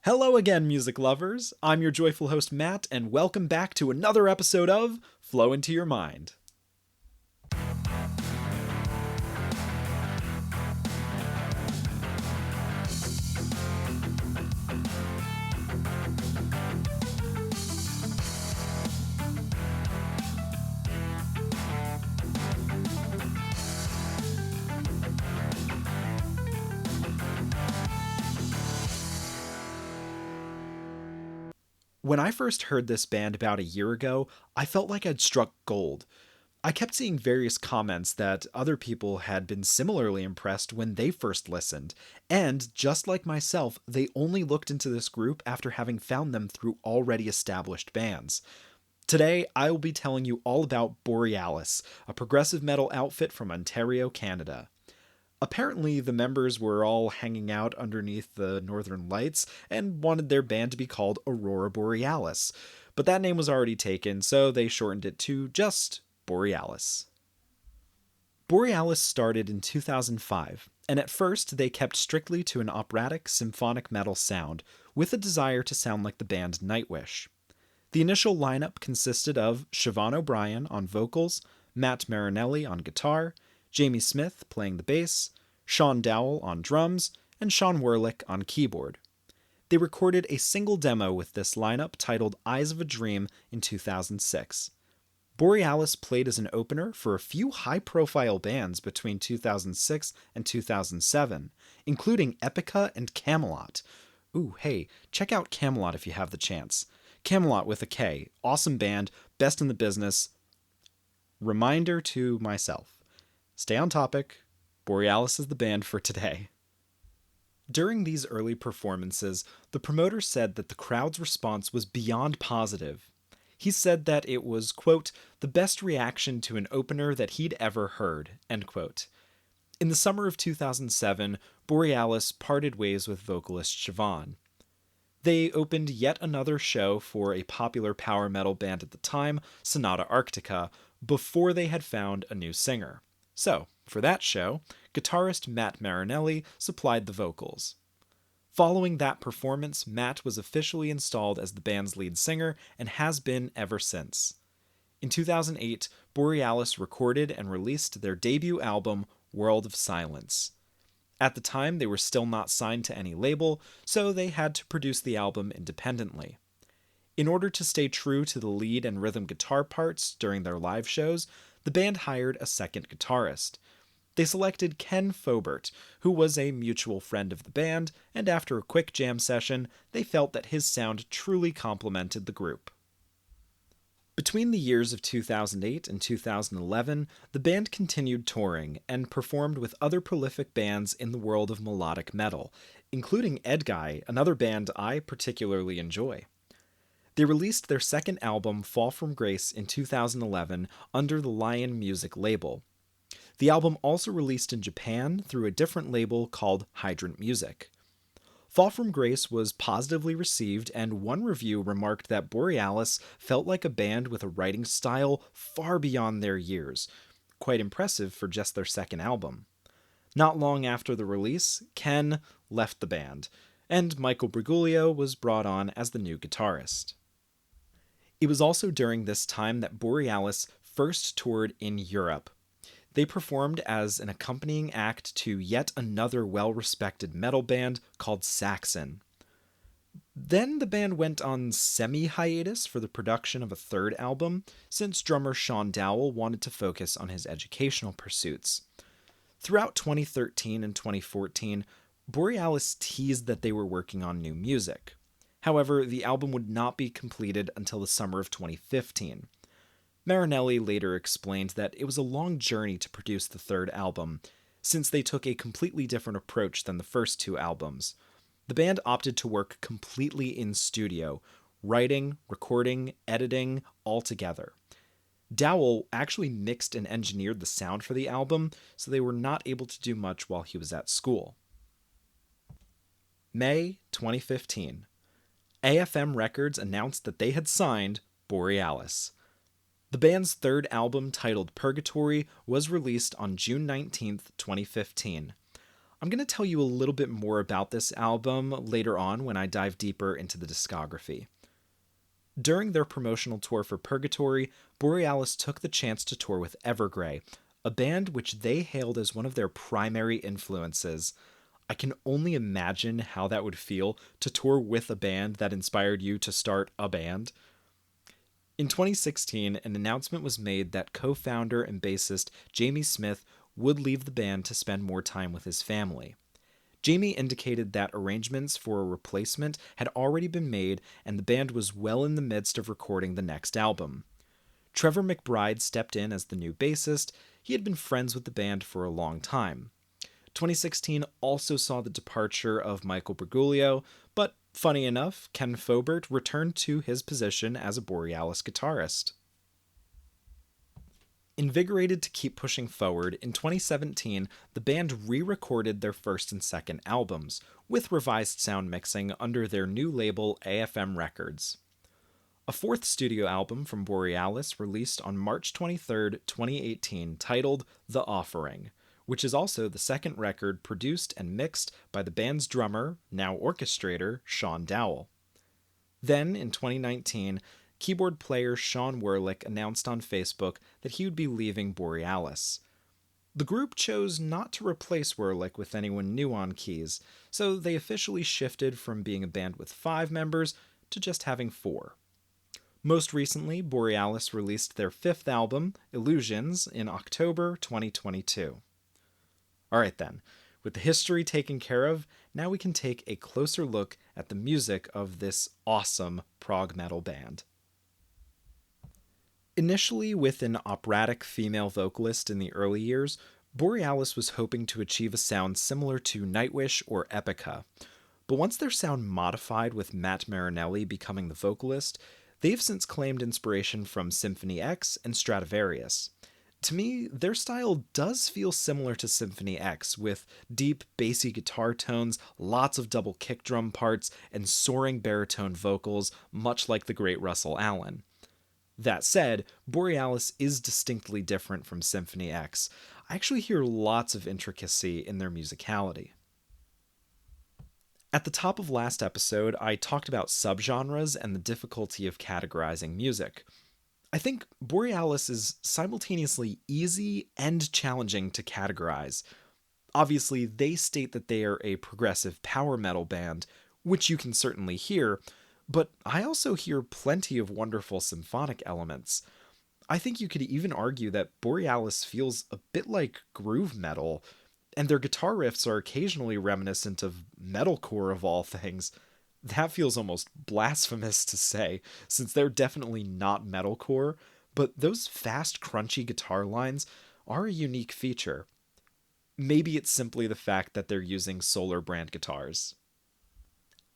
Hello again, music lovers. I'm your joyful host, Matt, and welcome back to another episode of Flow Into Your Mind. When I first heard this band about a year ago, I felt like I'd struck gold. I kept seeing various comments that other people had been similarly impressed when they first listened, and just like myself, they only looked into this group after having found them through already established bands. Today, I will be telling you all about Borealis, a progressive metal outfit from Ontario, Canada. Apparently, the members were all hanging out underneath the Northern Lights and wanted their band to be called Aurora Borealis, but that name was already taken, so they shortened it to just Borealis. Borealis started in 2005, and at first they kept strictly to an operatic symphonic metal sound, with a desire to sound like the band Nightwish. The initial lineup consisted of Siobhan O'Brien on vocals, Matt Marinelli on guitar, Jamie Smith playing the bass, Sean Dowell on drums, and Sean Werlick on keyboard. They recorded a single demo with this lineup titled Eyes of a Dream in 2006. Borealis played as an opener for a few high-profile bands between 2006 and 2007, including Epica and Camelot. Ooh, hey, check out Camelot if you have the chance. Camelot with a K, awesome band, best in the business. Reminder to myself. Stay on topic. Borealis is the band for today. During these early performances, the promoter said that the crowd's response was beyond positive. He said that it was, quote, the best reaction to an opener that he'd ever heard, end quote. In the summer of 2007, Borealis parted ways with vocalist Siobhan. They opened yet another show for a popular power metal band at the time, Sonata Arctica, before they had found a new singer. So, for that show, guitarist Matt Marinelli supplied the vocals. Following that performance, Matt was officially installed as the band's lead singer and has been ever since. In 2008, Borealis recorded and released their debut album, World of Silence. At the time, they were still not signed to any label, so they had to produce the album independently. In order to stay true to the lead and rhythm guitar parts during their live shows, the band hired a second guitarist. They selected Ken Fobert, who was a mutual friend of the band, and after a quick jam session, they felt that his sound truly complemented the group. Between the years of 2008 and 2011, the band continued touring and performed with other prolific bands in the world of melodic metal, including Edguy, another band I particularly enjoy. They released their second album, Fall from Grace, in 2011 under the Lion Music label. The album also released in Japan through a different label called Hydrant Music. Fall from Grace was positively received, and one review remarked that Borealis felt like a band with a writing style far beyond their years. Quite impressive for just their second album. Not long after the release, Ken left the band, and Michael Briguglio was brought on as the new guitarist. It was also during this time that Borealis first toured in Europe. They performed as an accompanying act to yet another well-respected metal band called Saxon. Then the band went on semi-hiatus for the production of a third album, since drummer Sean Dowell wanted to focus on his educational pursuits. Throughout 2013 and 2014, Borealis teased that they were working on new music. However, the album would not be completed until the summer of 2015. Marinelli later explained that it was a long journey to produce the third album, since they took a completely different approach than the first two albums. The band opted to work completely in studio, writing, recording, editing, all together. Dowell actually mixed and engineered the sound for the album, so they were not able to do much while he was at school. May 2015. AFM Records announced that they had signed Borealis. The band's third album, titled Purgatory, was released on June 19, 2015. I'm going to tell you a little bit more about this album later on when I dive deeper into the discography. During their promotional tour for Purgatory, Borealis took the chance to tour with Evergrey, a band which they hailed as one of their primary influences. I can only imagine how that would feel to tour with a band that inspired you to start a band. In 2016, an announcement was made that co-founder and bassist Jamie Smith would leave the band to spend more time with his family. Jamie indicated that arrangements for a replacement had already been made and the band was well in the midst of recording the next album. Trevor McBride stepped in as the new bassist. He had been friends with the band for a long time. 2016 also saw the departure of Michael Bergoglio, but funny enough, Ken Fobert returned to his position as a Borealis guitarist. Invigorated to keep pushing forward, in 2017, the band re-recorded their first and second albums, with revised sound mixing under their new label AFM Records. A fourth studio album from Borealis released on March 23, 2018, titled The Offering, which is also the second record produced and mixed by the band's drummer, now orchestrator, Sean Dowell. Then, in 2019, keyboard player Sean Werlick announced on Facebook that he would be leaving Borealis. The group chose not to replace Werlick with anyone new on keys, so they officially shifted from being a band with 5 members to just having 4. Most recently, Borealis released their 5th album, Illusions, in October 2022. Alright then, with the history taken care of, now we can take a closer look at the music of this awesome prog metal band. Initially with an operatic female vocalist in the early years, Borealis was hoping to achieve a sound similar to Nightwish or Epica. But once their sound modified with Matt Marinelli becoming the vocalist, they've since claimed inspiration from Symphony X and Stradivarius. To me, their style does feel similar to Symphony X, with deep, bassy guitar tones, lots of double kick drum parts, and soaring baritone vocals, much like the great Russell Allen. That said, Borealis is distinctly different from Symphony X. I actually hear lots of intricacy in their musicality. At the top of last episode, I talked about subgenres and the difficulty of categorizing music. I think Borealis is simultaneously easy and challenging to categorize. Obviously, they state that they are a progressive power metal band, which you can certainly hear, but I also hear plenty of wonderful symphonic elements. I think you could even argue that Borealis feels a bit like groove metal, and their guitar riffs are occasionally reminiscent of metalcore of all things. That feels almost blasphemous to say, since they're definitely not metalcore, but those fast, crunchy guitar lines are a unique feature. Maybe it's simply the fact that they're using Solar brand guitars.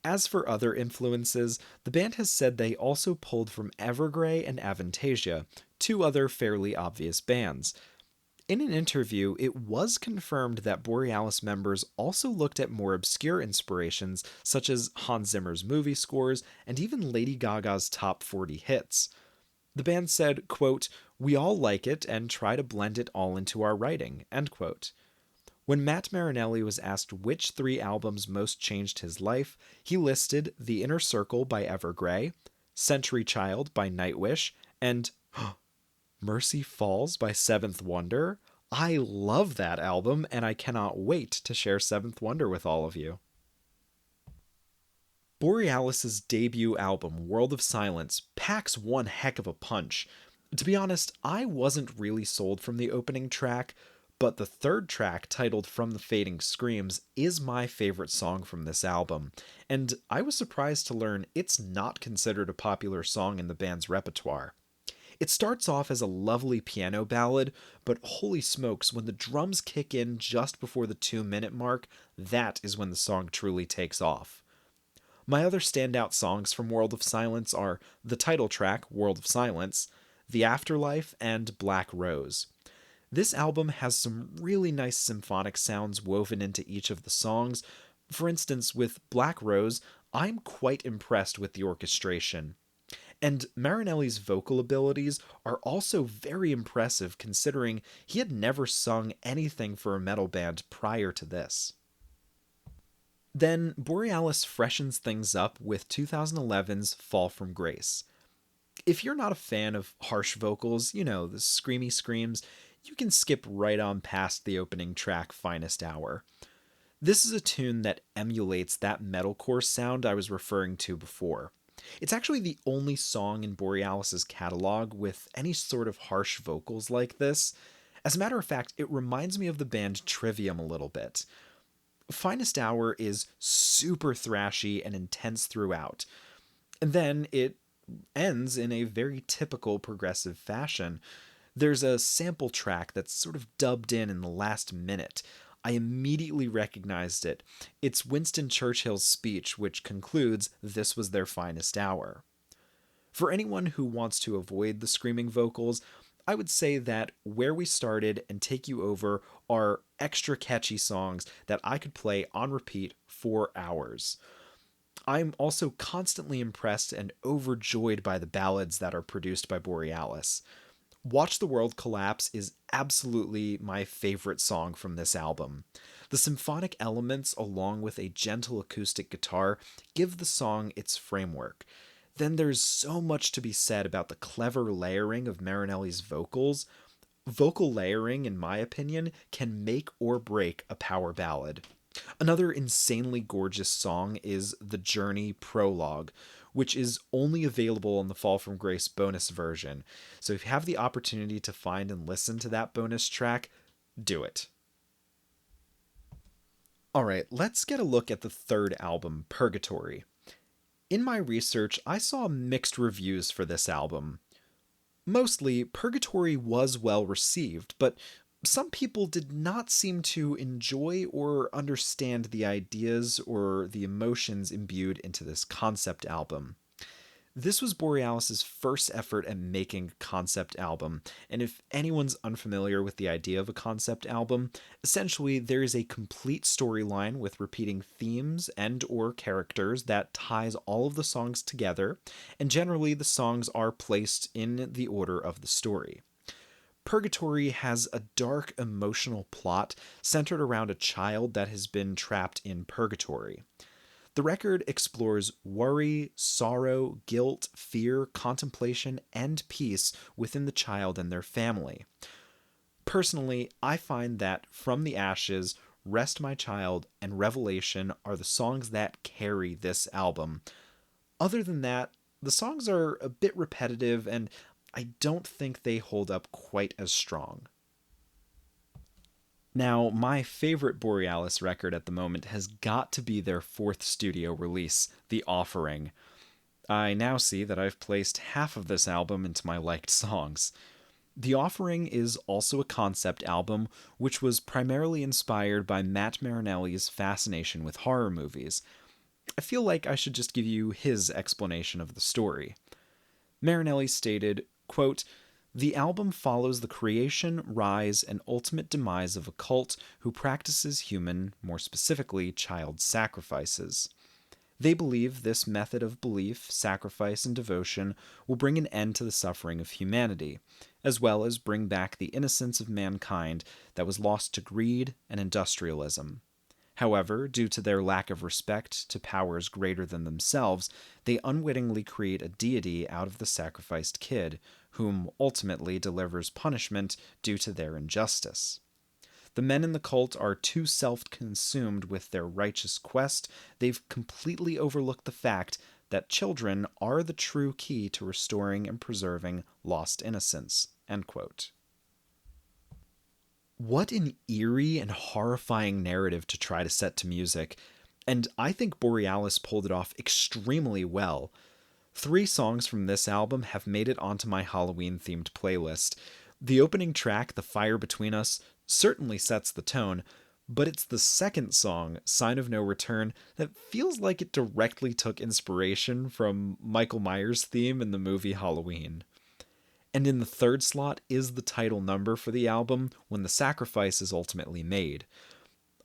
As for other influences, the band has said they also pulled from Evergrey and Avantasia, 2 other fairly obvious bands. In an interview, it was confirmed that Borealis members also looked at more obscure inspirations, such as Hans Zimmer's movie scores and even Lady Gaga's top 40 hits. The band said, quote, "We all like it and try to blend it all into our writing," end quote. When Matt Marinelli was asked which 3 albums most changed his life, he listed The Inner Circle by Evergrey, Century Child by Nightwish, and Mercy Falls by Seventh Wonder. I love that album, and I cannot wait to share Seventh Wonder with all of you. Borealis' debut album, World of Silence, packs one heck of a punch. To be honest, I wasn't really sold from the opening track, but the 3rd track, titled From the Fading Screams, is my favorite song from this album, and I was surprised to learn it's not considered a popular song in the band's repertoire. It starts off as a lovely piano ballad, but holy smokes, when the drums kick in just before the 2-minute mark, that is when the song truly takes off. My other standout songs from World of Silence are the title track, World of Silence, The Afterlife, and Black Rose. This album has some really nice symphonic sounds woven into each of the songs. For instance, with Black Rose, I'm quite impressed with the orchestration. And Marinelli's vocal abilities are also very impressive considering he had never sung anything for a metal band prior to this. Then Borealis freshens things up with 2011's Fall from Grace. If you're not a fan of harsh vocals, the screamy screams, you can skip right on past the opening track, Finest Hour. This is a tune that emulates that metalcore sound I was referring to before. It's actually the only song in Borealis' catalog with any sort of harsh vocals like this. As a matter of fact, it reminds me of the band Trivium a little bit. Finest Hour is super thrashy and intense throughout. And then it ends in a very typical progressive fashion. There's a sample track that's sort of dubbed in the last minute. I immediately recognized it. It's Winston Churchill's speech, which concludes, "This was their finest hour." For anyone who wants to avoid the screaming vocals, I would say that Where We Started and Take You Over are extra catchy songs that I could play on repeat for hours. I'm also constantly impressed and overjoyed by the ballads that are produced by Borealis. Watch the World Collapse is absolutely my favorite song from this album. The symphonic elements, along with a gentle acoustic guitar, give the song its framework. Then there's so much to be said about the clever layering of Marinelli's vocals. Vocal layering, in my opinion, can make or break a power ballad. Another insanely gorgeous song is The Journey Prologue, which is only available on the Fall from Grace bonus version. So if you have the opportunity to find and listen to that bonus track, do it. Alright, let's get a look at the third album, Purgatory. In my research, I saw mixed reviews for this album. Mostly, Purgatory was well received, but some people did not seem to enjoy or understand the ideas or the emotions imbued into this concept album. This was Borealis' first effort at making a concept album, and if anyone's unfamiliar with the idea of a concept album, essentially there is a complete storyline with repeating themes and or characters that ties all of the songs together, and generally the songs are placed in the order of the story. Purgatory has a dark emotional plot centered around a child that has been trapped in purgatory. The record explores worry, sorrow, guilt, fear, contemplation, and peace within the child and their family. Personally, I find that From the Ashes, Rest My Child, and Revelation are the songs that carry this album. Other than that, the songs are a bit repetitive and I don't think they hold up quite as strong. Now, my favorite Borealis record at the moment has got to be their fourth studio release, The Offering. I now see that I've placed half of this album into my liked songs. The Offering is also a concept album, which was primarily inspired by Matt Marinelli's fascination with horror movies. I feel like I should just give you his explanation of the story. Marinelli stated, quote, "The album follows the creation, rise, and ultimate demise of a cult who practices human, more specifically child sacrifices. They believe this method of belief, sacrifice, and devotion will bring an end to the suffering of humanity, as well as bring back the innocence of mankind that was lost to greed and industrialism. However, due to their lack of respect to powers greater than themselves, they unwittingly create a deity out of the sacrificed kid, whom ultimately delivers punishment due to their injustice. The men in the cult are too self-consumed with their righteous quest, they've completely overlooked the fact that children are the true key to restoring and preserving lost innocence." End quote. What an eerie and horrifying narrative to try to set to music, and I think Borealis pulled it off extremely well. 3 songs from this album have made it onto my Halloween-themed playlist. The opening track, The Fire Between Us, certainly sets the tone, but it's the second song, Sign of No Return, that feels like it directly took inspiration from Michael Myers' theme in the movie Halloween. And in the third slot is the title number for the album, When the Sacrifice is Ultimately Made.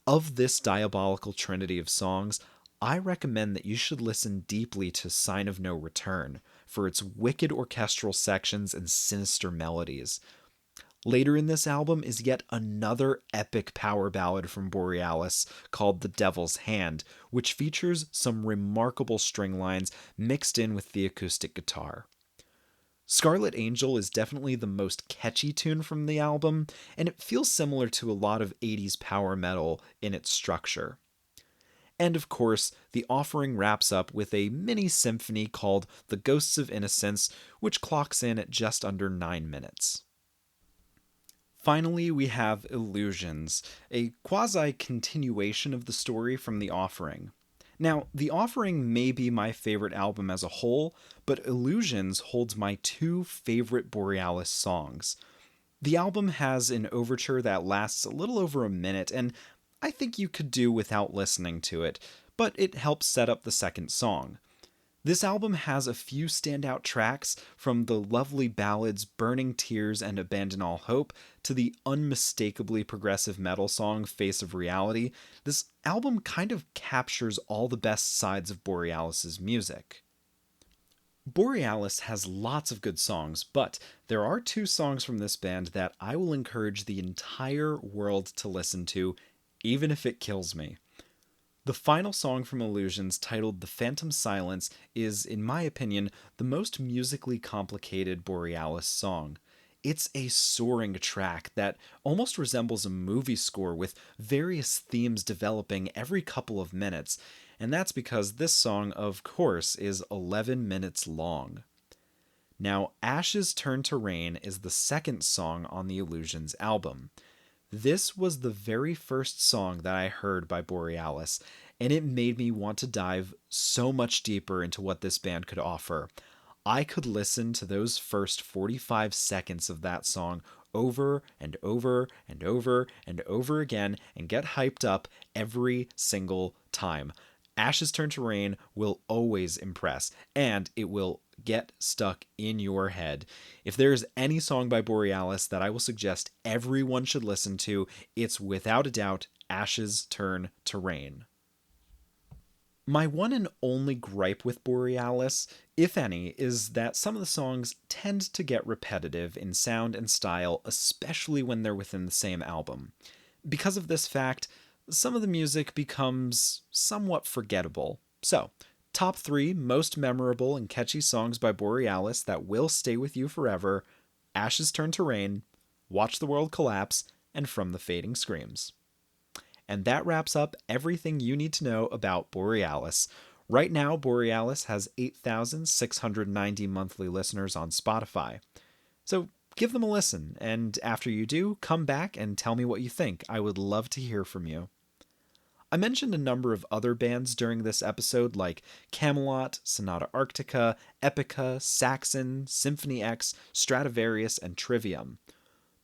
Of this diabolical trinity of songs, I recommend that you should listen deeply to Sign of No Return for its wicked orchestral sections and sinister melodies. Later in this album is yet another epic power ballad from Borealis called The Devil's Hand, which features some remarkable string lines mixed in with the acoustic guitar. Scarlet Angel is definitely the most catchy tune from the album, and it feels similar to a lot of 80s power metal in its structure. And of course, the offering wraps up with a mini symphony called The Ghosts of Innocence, which clocks in at just under 9 minutes. Finally, we have Illusions, a quasi-continuation of the story from The Offering. Now, The Offering may be my favorite album as a whole, but Illusions holds my two favorite Borealis songs. The album has an overture that lasts a little over a minute, and I think you could do without listening to it, but it helps set up the second song. This album has a few standout tracks, from the lovely ballads Burning Tears and Abandon All Hope to the unmistakably progressive metal song Face of Reality. This album kind of captures all the best sides of Borealis' music. Borealis has lots of good songs, but there are two songs from this band that I will encourage the entire world to listen to, even if it kills me. The final song from Illusions, titled The Phantom Silence, is, in my opinion, the most musically complicated Borealis song. It's a soaring track that almost resembles a movie score with various themes developing every couple of minutes, and that's because this song, of course, is 11 minutes long. Now, Ashes Turn to Rain is the second song on the Illusions album. This was the very first song that I heard by Borealis, and it made me want to dive so much deeper into what this band could offer. I could listen to those first 45 seconds of that song over and over and over and over again and get hyped up every single time. Ashes Turn to Rain will always impress, and it will get stuck in your head. If there is any song by Borealis that I will suggest everyone should listen to, it's without a doubt Ashes Turn to Rain. My one and only gripe with Borealis, if any, is that some of the songs tend to get repetitive in sound and style, especially when they're within the same album. Because of this fact, some of the music becomes somewhat forgettable. So, top 3 most memorable and catchy songs by Borealis that will stay with you forever: Ashes Turn to Rain, Watch the World Collapse, and From the Fading Screams. And that wraps up everything you need to know about Borealis. Right now, Borealis has 8,690 monthly listeners on Spotify. So give them a listen, and after you do, come back and tell me what you think. I would love to hear from you. I mentioned a number of other bands during this episode, like Camelot, Sonata Arctica, Epica, Saxon, Symphony X, Stradivarius, and Trivium.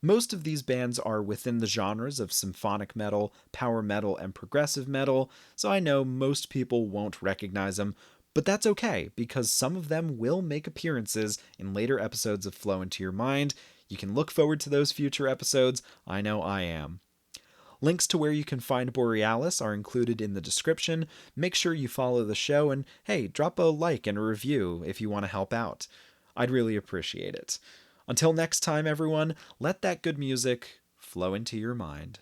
Most of these bands are within the genres of symphonic metal, power metal, and progressive metal, so I know most people won't recognize them, but that's okay, because some of them will make appearances in later episodes of Flow Into Your Mind. You can look forward to those future episodes. I know I am. Links to where you can find Borealis are included in the description. Make sure you follow the show, and hey, drop a like and a review if you want to help out. I'd really appreciate it. Until next time, everyone, let that good music flow into your mind.